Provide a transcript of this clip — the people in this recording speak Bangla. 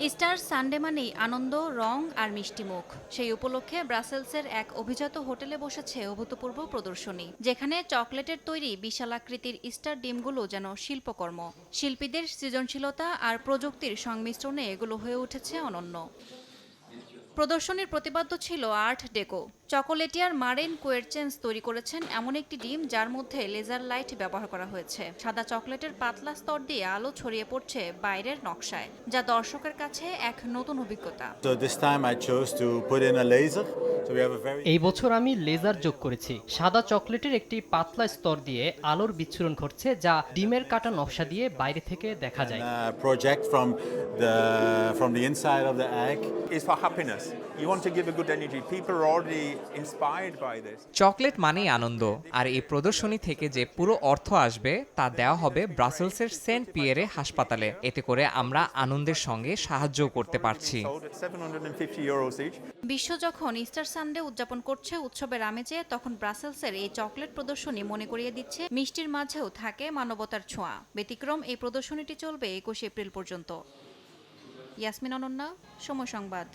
ইস্টার সানডে মানেই আনন্দ, রং আর মিষ্টিমুখ। সেই উপলক্ষে ব্রাসেলসের এক অভিজাত হোটেলে বসেছে অভূতপূর্ব প্রদর্শনী, যেখানে চকলেটের তৈরি বিশালাকৃতির ইস্টার ডিমগুলো যেন শিল্পকর্ম। শিল্পীদের সৃজনশীলতা আর প্রযুক্তির সংমিশ্রণে এগুলো হয়ে উঠেছে অনন্য। প্রদর্শনীর প্রতিপাদ্য ছিল আর্ট ডেকো। চকোলেটিয়ার মারেন কোয়েরচেন্স তৈরি করেছেন এমন একটি ডিম যার মধ্যে লেজার লাইট ব্যবহার করা হয়েছে। সাদা চকলেটের পাতলা স্তর দিয়ে আলো ছড়িয়ে পড়ছে বাইরের নকশায়, যা দর্শকের কাছে এক নতুন অভিজ্ঞতা। So this time I chose to put in a laser. So we have a very এই বছর আমি লেজার যোগ করেছি। সাদা চকলেটের একটি পাতলা স্তর দিয়ে আলোর বিচ্ছুরণ ঘটছে, যা ডিমের কাটা নকশা দিয়ে বাইরে থেকে দেখা যায়। project from the inside of the egg. Is for happiness. You want to give a good energy. People are already inspired by this. Chocolate মানেই আনন্দ, আর এই প্রদর্শনী থেকে যে পুরো অর্থ আসবে তা দেওয়া হবে ব্রাসেলসের সেন্ট পিয়েরে হাসপাতালে। এতে করে আমরা আনন্দের সঙ্গে সাহায্য করতে পারছি। Sold at €750 each. বিশ্ব যখন ইস্টার সানডে উদযাপন করছে উৎসবের আমেজে, তখন ব্রাসেলসের এই চকলেট প্রদর্শনী মনে করিয়ে দিচ্ছে মিষ্টির মাঝেও থাকে মানবতার ছোঁয়া। ব্যতিক্রম এই প্রদর্শনীটি চলবে 21 এপ্রিল পর্যন্ত। ইয়াসমিন অনন্যা, সময় সংবাদ।